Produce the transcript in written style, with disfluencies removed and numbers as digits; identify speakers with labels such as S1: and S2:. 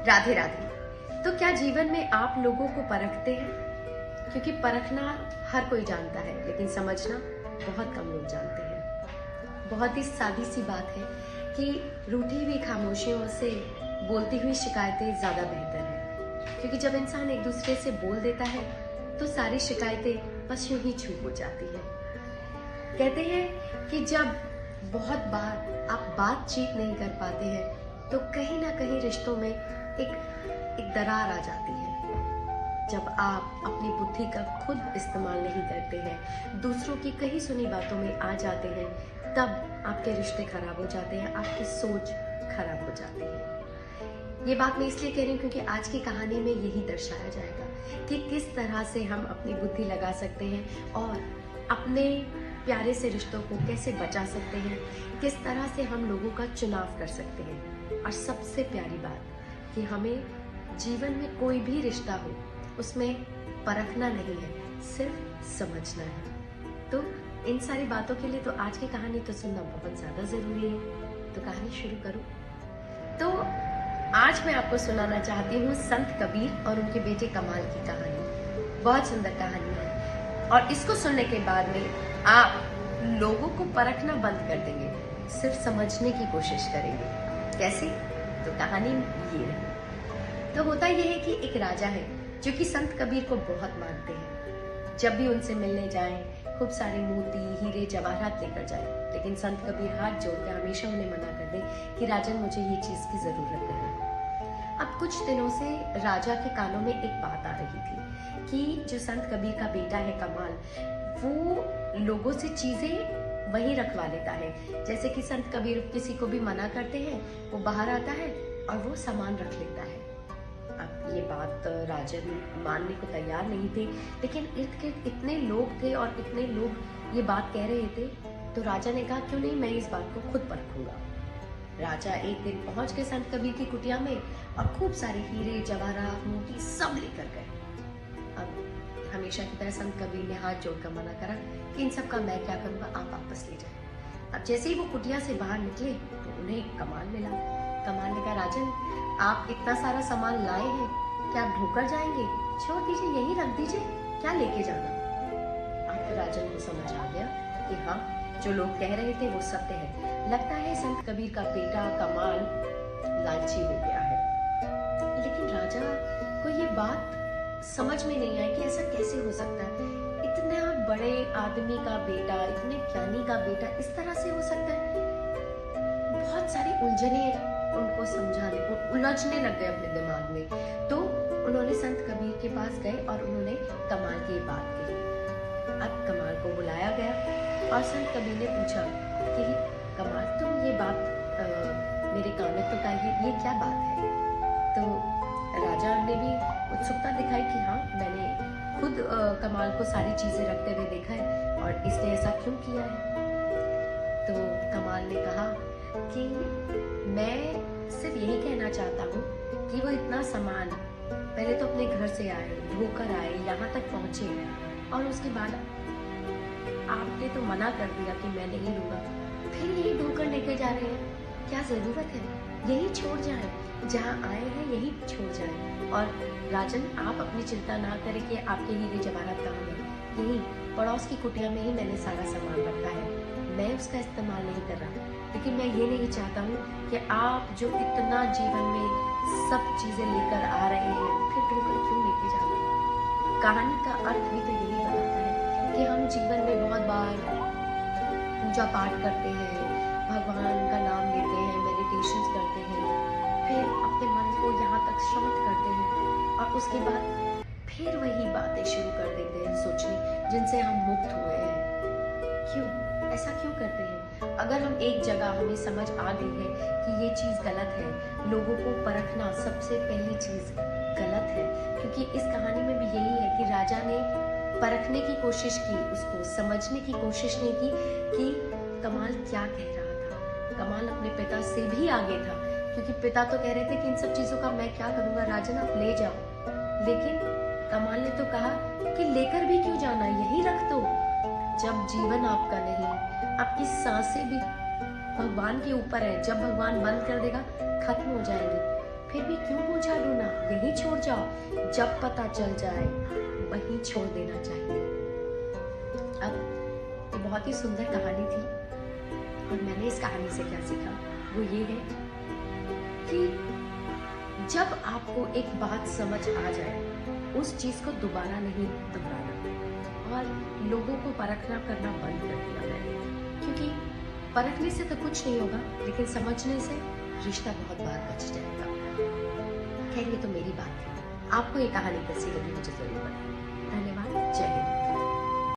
S1: राधे राधे। तो क्या जीवन में आप लोगों को परखते हैं? क्योंकि परखना हर कोई जानता है, लेकिन समझना बहुत कम लोग जानते हैं। बहुत ही सादी सी बात है कि रूठी हुई खामोशियों से बोलती हुई शिकायतें ज्यादा बेहतर है, क्योंकि जब इंसान एक दूसरे से बोल देता है तो सारी शिकायतें बस यूं ही चुप हो जाती है। कहते हैं कि जब बहुत बार आप बातचीत नहीं कर पाते हैं तो कहीं ना कहीं रिश्तों में एक दरार आ जाती है। जब आप अपनी बुद्धि का खुद इस्तेमाल नहीं करते हैं, दूसरों की कही सुनी बातों में आ जाते हैं, तब आपके रिश्ते खराब हो जाते हैं, आपकी सोच खराब हो जाती है। ये बात मैं इसलिए कह रही हूँ क्योंकि आज की कहानी में यही दर्शाया जाएगा कि किस तरह से हम अपनी बुद्धि लगा सकते हैं और अपने प्यारे से रिश्तों को कैसे बचा सकते हैं, किस तरह से हम लोगों का चुनाव कर सकते हैं। और सबसे प्यारी बात कि हमें जीवन में कोई भी रिश्ता हो उसमें परखना नहीं है, सिर्फ समझना है। तो इन सारी बातों के लिए तो आज की कहानी तो सुनना बहुत ज्यादा जरूरी है। तो कहानी शुरू करूं? तो आज मैं आपको सुनाना चाहती हूँ संत कबीर और उनके बेटे कमाल की कहानी। बहुत सुंदर कहानी है और इसको सुनने के बाद में आप लोगों को परखना बंद कर देंगे, सिर्फ समझने की कोशिश करेंगे। कैसे? तो कहानी ये है। तो होता यह है कि एक राजा है जो कि संत कबीर को बहुत मानते हैं। जब भी उनसे मिलने जाएं, खूब सारे मोती हीरे जवाहरात लेकर जाएं, लेकिन संत कबीर हाथ जोड़कर हमेशा उन्हें मना कर दें कि राजन मुझे ये चीज की जरूरत नहीं। अब कुछ दिनों से राजा के कानों में एक बात आ रही थी कि जो संत कबीर का बेटा है कमाल, वो लोगों से चीजें वहीं रखवा लेता है। जैसे कि संत कबीर किसी को भी मना करते हैं, वो बाहर आता है और वो सामान रख लेता है। अब ये बात राजा मानने को तैयार नहीं थे, लेकिन इर्द गिर्द इतने लोग थे और इतने लोग ये बात कह रहे थे, तो राजा ने कहा क्यों नहीं मैं इस बात को खुद परखूंगा। राजा एक दिन पहुंच गए संत कबीर की कुटिया में और खूब सारे हीरे जवाहरात मोती सब लेकर गए। अब हमेशा की तरह संत कबीर ने हाथ जोड़कर मना करा कि इन सब का मैं क्या करूंगा, आप वापस ले जाए। अब जैसे ही वो कुटिया से बाहर निकले तो उन्हें कमाल मिला। कमाल ने कहा राजन आप इतना सारा सामान लाए हैं, क्या आप ढोकर जाएंगे? छोड़ दीजिए, यही रख दीजिए, क्या लेके जाना। अब राजन को समझ आ गया कि हाँ, जो लोग कह रहे थे वो सत्य है। लगता है संत कबीर का बेटा कमाल लालची हो गया है। लेकिन राजा को ये बात समझ में नहीं आई कि ऐसा कैसे हो सकता है। इतना बड़े आदमी का बेटा, इतने ज्ञानी का बेटा इस तरह से हो सकता है। बहुत सारी उलझने उनको उलझने लग गए अपने दिमाग में। तो उन्होंने संत कबीर के पास गए और उन्होंने कमाल की बात कही। अब कमाल को बुलाया गया और संत कबीर ने पूछा कि कमाल तुम ये बात मेरे कान में तो कही, ये क्या बात है? तो राजा ने भी उत्सुकता दिखाई कि हाँ, मैंने खुद कमाल को सारी चीजें रखते हुए देखा है और इसने ऐसा क्यों किया है। तो कमाल ने कहा कि मैं सिर्फ यही कहना चाहता हूँ कि वो इतना सामान पहले तो अपने घर से आए, ढोकर आए, यहाँ तक पहुंचे और उसके बाद आपने तो मना कर दिया कि मैं नहीं लूंगा, फिर यही ढोकर लेके जा रहे हैं। क्या जरूरत है? यही छोड़ जाए, जहाँ आए हैं यही छोड़ जाए। और राजन आप अपनी चिंता ना करें कि आपके हीरे जवाहरात कहाँ हैं। यही पड़ोस की कुटिया में ही मैंने सारा सामान रखा है, मैं उसका इस्तेमाल नहीं कर रहा। लेकिन मैं ये नहीं चाहता हूँ कि आप जो इतना जीवन में सब चीजें लेकर आ रहे हैं फिर ढोकर क्यों लेके जाना। कहानी का अर्थ भी तो यही बताता है कि हम जीवन में बहुत बार पूजा पाठ करते हैं, भगवान का नाम लेते हैं, मेडिटेशन करते हैं, फिर अपने मन को यहाँ तक शांत करते हैं और उसके बाद फिर वही बातें शुरू कर देते हैं सोचने जिनसे हम मुक्त हुए हैं। क्यों ऐसा क्यों करते हैं? अगर हम एक जगह हमें समझ आ गई है कि ये चीज गलत है, लोगों को परखना सबसे पहली चीज गलत है। क्योंकि इस कहानी में भी यही है कि राजा ने परखने की कोशिश की, उसको समझने की कोशिश नहीं की कि कमाल क्या कह रहा था। कमाल अपने पिता से भी आगे था, क्योंकि पिता तो कह रहे थे कि इन सब चीजों का मैं क्या करूंगा, राजन आप ले जाओ। लेकिन कमाल ने तो कहा कि लेकर भी क्यों जाना, यही रख दो। जब जीवन आपका नहीं, आपकी सांसें भी भगवान के ऊपर है, जब भगवान बंद कर देगा खत्म हो जाएंगी, फिर भी क्यों बोझा ढोना, यहीं छोड़ जाओ, जब पता चल जाए वहीं छोड़ देना चाहिए। अब ये बहुत ही सुंदर कहानी थी और मैंने इस कहानी से क्या सीखा वो ये है कि जब आपको एक बात समझ आ जाए उस चीज को दोबारा नहीं दोहराना और लोगों को परखना करना बंद कर दिया मैंने, क्योंकि परखने से तो कुछ नहीं होगा लेकिन समझने से रिश्ता बहुत बार बच जाएगा। खैर ये तो मेरी बात है, आपको ये कहानी कैसी लगी मुझे जरूर बताएं। धन्यवाद, जय हिंद।